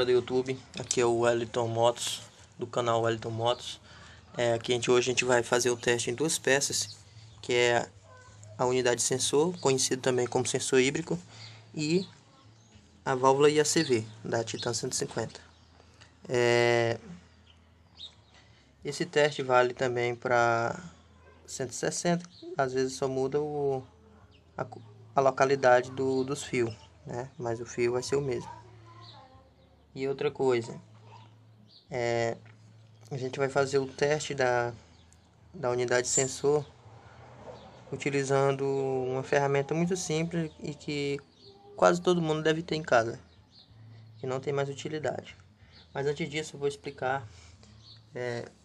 do YouTube, aqui é o Wellington Motos, do canal Wellington Motos. Hoje a gente vai fazer o teste em duas peças, que é a unidade sensor, conhecido também como sensor híbrido, e a válvula IACV, da Titan 150. Esse teste vale também para 160, às vezes só muda a localidade dos fios, né? Mas o fio vai ser o mesmo. E outra coisa, a gente vai fazer o teste da unidade sensor utilizando uma ferramenta muito simples e que quase todo mundo deve ter em casa, que não tem mais utilidade. Mas antes disso eu vou explicar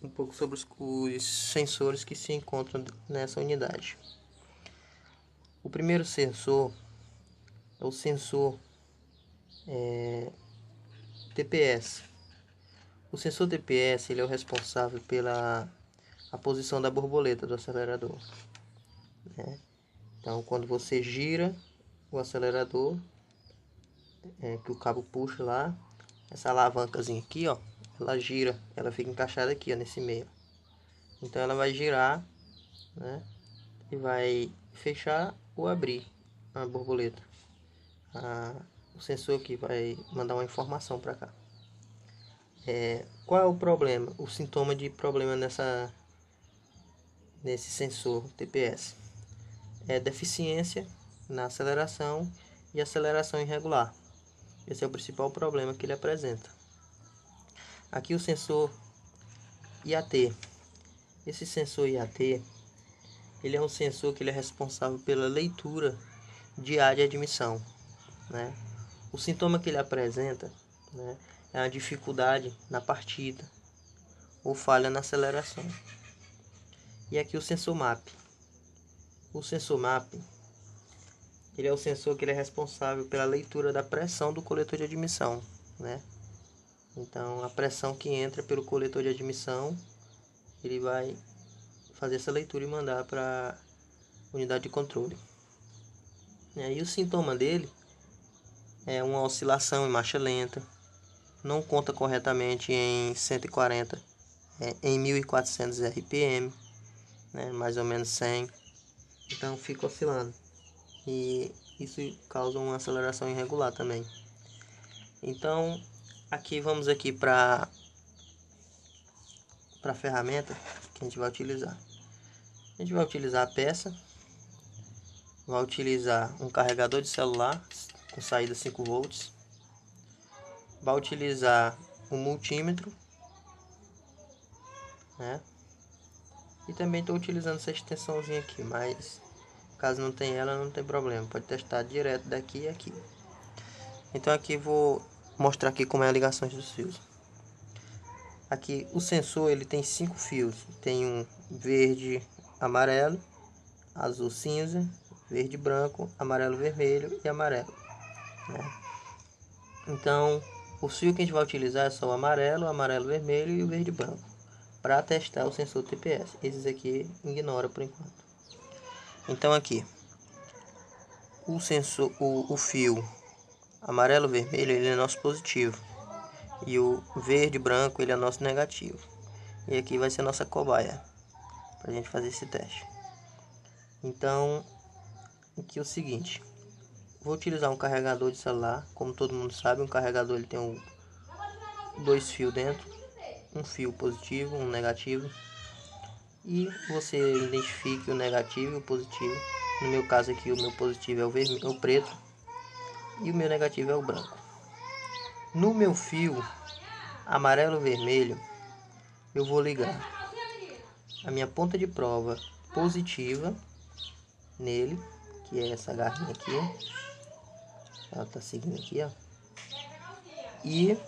um pouco sobre os sensores que se encontram nessa unidade. O primeiro sensor é o sensor TPS. O sensor TPS ele é o responsável pela a posição da borboleta do acelerador, né? Então, quando você gira o acelerador, que o cabo puxa lá, essa alavancazinha aqui, ó, ela gira, ela fica encaixada aqui, ó, nesse meio. Então, ela vai girar, né, e vai fechar ou abrir a borboleta. O sensor aqui vai mandar uma informação para cá. Qual é o problema? O sintoma de problema nesse sensor TPS é deficiência na aceleração e aceleração irregular. Esse é o principal problema que ele apresenta. Aqui o sensor IAT. Esse sensor IAT, ele é um sensor que ele é responsável pela leitura de área de admissão, né? O sintoma que ele apresenta, né, é a dificuldade na partida ou falha na aceleração. E aqui o sensor MAP. O sensor MAP, ele é o sensor que ele é responsável pela leitura da pressão do coletor de admissão, né? Então, a pressão que entra pelo coletor de admissão, ele vai fazer essa leitura e mandar para a unidade de controle. E aí o sintoma dele é uma oscilação em marcha lenta, não conta corretamente em 140, em 1400 RPM, né, mais ou menos 100. Então fica oscilando. E isso causa uma aceleração irregular também. Então, vamos aqui para a ferramenta que a gente vai utilizar. A gente vai utilizar a peça, vai utilizar um carregador de celular com saída 5 volts, vai utilizar um multímetro, né? E também estou utilizando essa extensãozinha aqui, mas caso não tenha ela, não tem problema, pode testar direto daqui e aqui. Então aqui vou mostrar aqui como é a ligação dos fios. Aqui o sensor ele tem 5 fios, tem um verde, amarelo, azul, cinza, verde, branco, amarelo, vermelho e amarelo, né? Então o fio que a gente vai utilizar é só o amarelo, vermelho e o verde, branco, para testar o sensor TPS. Esses aqui ignora por enquanto. Então aqui o sensor, o fio amarelo, vermelho, ele é nosso positivo, e o verde, branco, ele é nosso negativo. E aqui vai ser a nossa cobaia para a gente fazer esse teste. Então aqui é o seguinte, vou utilizar um carregador de celular. Como todo mundo sabe, um carregador ele tem dois fios dentro, um fio positivo, um negativo, e você identifique o negativo e o positivo. No meu caso aqui, o meu positivo é o vermelho, o preto, e o meu negativo é o branco. No meu fio amarelo, vermelho, eu vou ligar a minha ponta de prova positiva nele, que é essa garrinha aqui, ela tá seguindo aqui, ó, e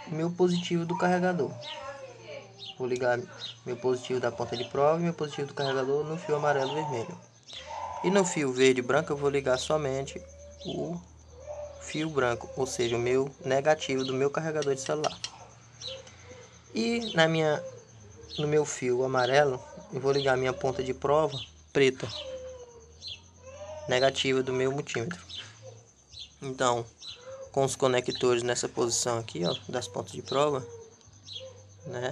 meu positivo do carregador. Vou ligar meu positivo da ponta de prova e meu positivo do carregador no fio amarelo, vermelho. E no fio verde e branco eu vou ligar somente o fio branco, ou seja, o meu negativo do meu carregador de celular. E no meu fio amarelo eu vou ligar minha ponta de prova preta, negativa do meu multímetro. Então, com os conectores nessa posição aqui, ó, das pontas de prova, né?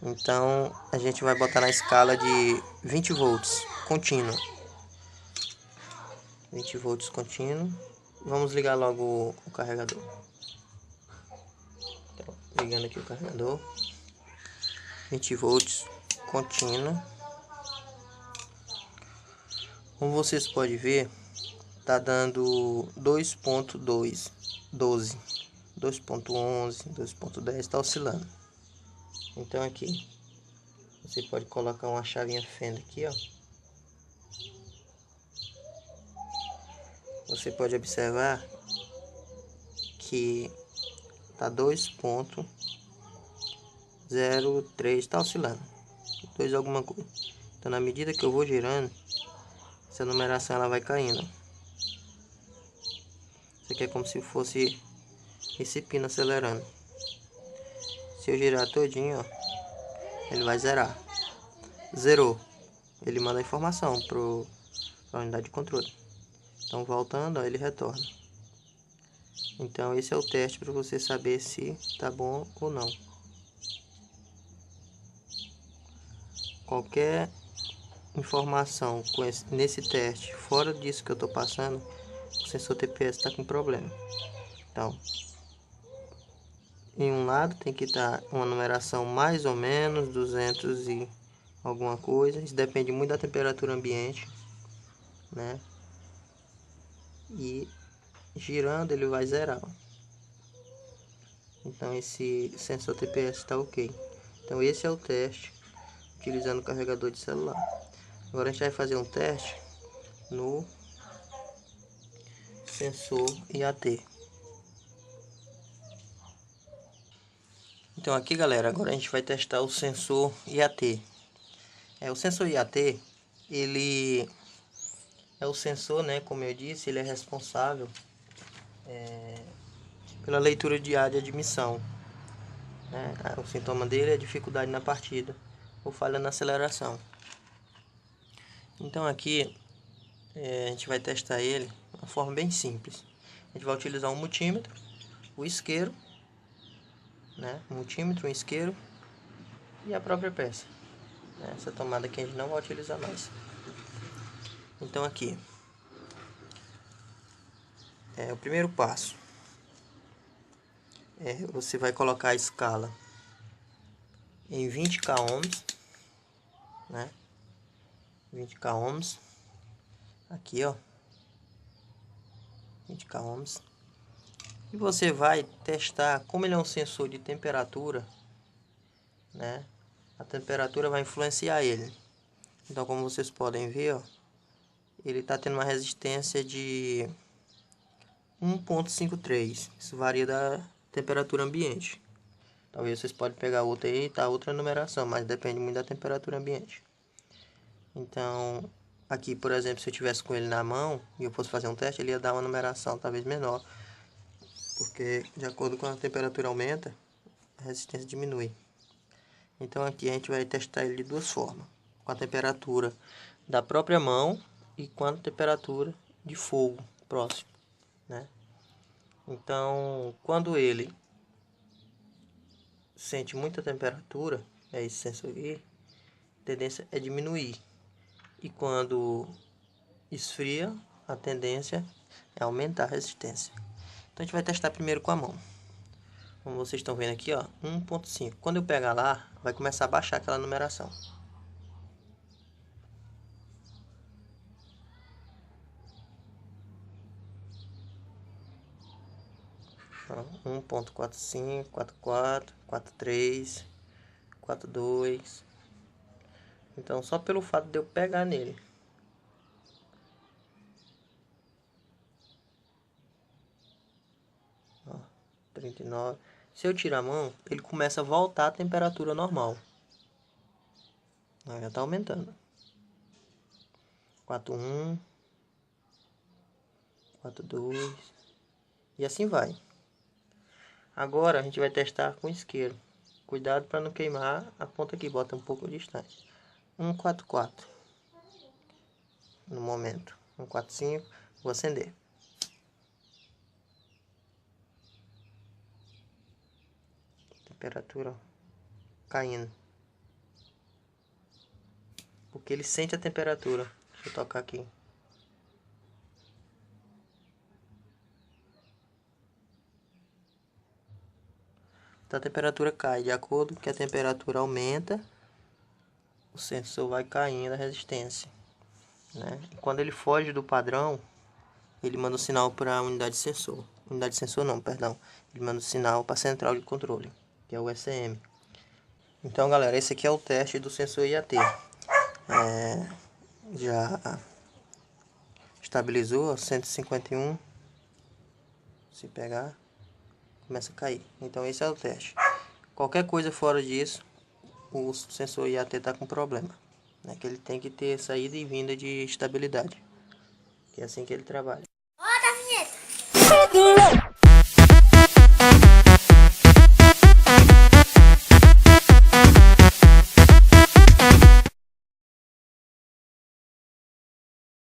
Então a gente vai botar na escala de 20 volts contínua. 20 volts contínuo. Vamos ligar logo o carregador. Então, ligando aqui o carregador. 20 volts contínuo. Como vocês podem ver, tá dando 2.2, 12, 2.11, 2.10, tá oscilando. Então aqui você pode colocar uma chavinha fenda aqui, ó. Você pode observar que tá 2.03, tá oscilando 2 alguma coisa. Então na medida que eu vou girando, essa numeração ela vai caindo. Isso aqui é como se fosse esse pino acelerando. Se eu girar todinho, ó, ele vai zerar. Zerou. Ele manda a informação para a unidade de controle. Então voltando, ó, ele retorna. Então esse é o teste para você saber se tá bom ou não. Qualquer informação nesse teste fora disso que eu estou passando, o sensor TPS está com problema. Então, em um lado tem que estar uma numeração mais ou menos 200 e alguma coisa. Isso depende muito da temperatura ambiente, né? E girando ele vai zerar. Então esse sensor TPS está ok. Então esse é o teste utilizando o carregador de celular. Agora a gente vai fazer um teste no sensor IAT. Então aqui, galera, agora a gente vai testar o sensor IAT. O sensor IAT, ele é o sensor, né, como eu disse, ele é responsável pela leitura de área de admissão, né? O sintoma dele é dificuldade na partida ou falha na aceleração. Então aqui a gente vai testar ele de uma forma bem simples. A gente vai utilizar um multímetro, o isqueiro, né? Um multímetro, um isqueiro e a própria peça. Essa tomada aqui a gente não vai utilizar mais. Então aqui o primeiro passo. Você vai colocar a escala em 20k ohms, né? 20k ohms. Aqui, ó. 20k ohms. E você vai testar, como ele é um sensor de temperatura, né? A temperatura vai influenciar ele. Então, como vocês podem ver, ó, ele está tendo uma resistência de 1.53. Isso varia da temperatura ambiente. Talvez vocês podem pegar outra aí, tá outra numeração, mas depende muito da temperatura ambiente. Então, aqui, por exemplo, se eu tivesse com ele na mão e eu fosse fazer um teste, ele ia dar uma numeração talvez menor, porque de acordo com a temperatura aumenta, a resistência diminui. Então aqui a gente vai testar ele de duas formas, com a temperatura da própria mão e com a temperatura de fogo próximo, né? Então, quando ele sente muita temperatura, esse sensor aqui, a tendência é diminuir. E quando esfria, a tendência é aumentar a resistência. Então a gente vai testar primeiro com a mão. Como vocês estão vendo aqui, ó, 1.5. Quando eu pegar lá, vai começar a baixar aquela numeração. Ó, 1.45, 44, 43, 42. Então só pelo fato de eu pegar nele. Ó, 39. Se eu tirar a mão, ele começa a voltar à temperatura normal. Já está aumentando. 41, 42 e assim vai. Agora a gente vai testar com isqueiro. Cuidado para não queimar a ponta aqui, bota um pouco distante. 144 no momento. 145, vou acender. Temperatura caindo. Porque ele sente a temperatura. Deixa eu tocar aqui. Então a temperatura cai. De acordo com que a temperatura aumenta, o sensor vai caindo a resistência, né? E quando ele foge do padrão, ele manda um sinal para a unidade de sensor. Unidade de sensor não, perdão. Ele manda um sinal para a central de controle, que é o SM. Então, galera, esse aqui é o teste do sensor IAT. Já estabilizou 151. Se pegar, começa a cair. Então esse é o teste. Qualquer coisa fora disso, o sensor IAT está com problema, né? Que ele tem que ter saída e vinda de estabilidade, que é assim que ele trabalha.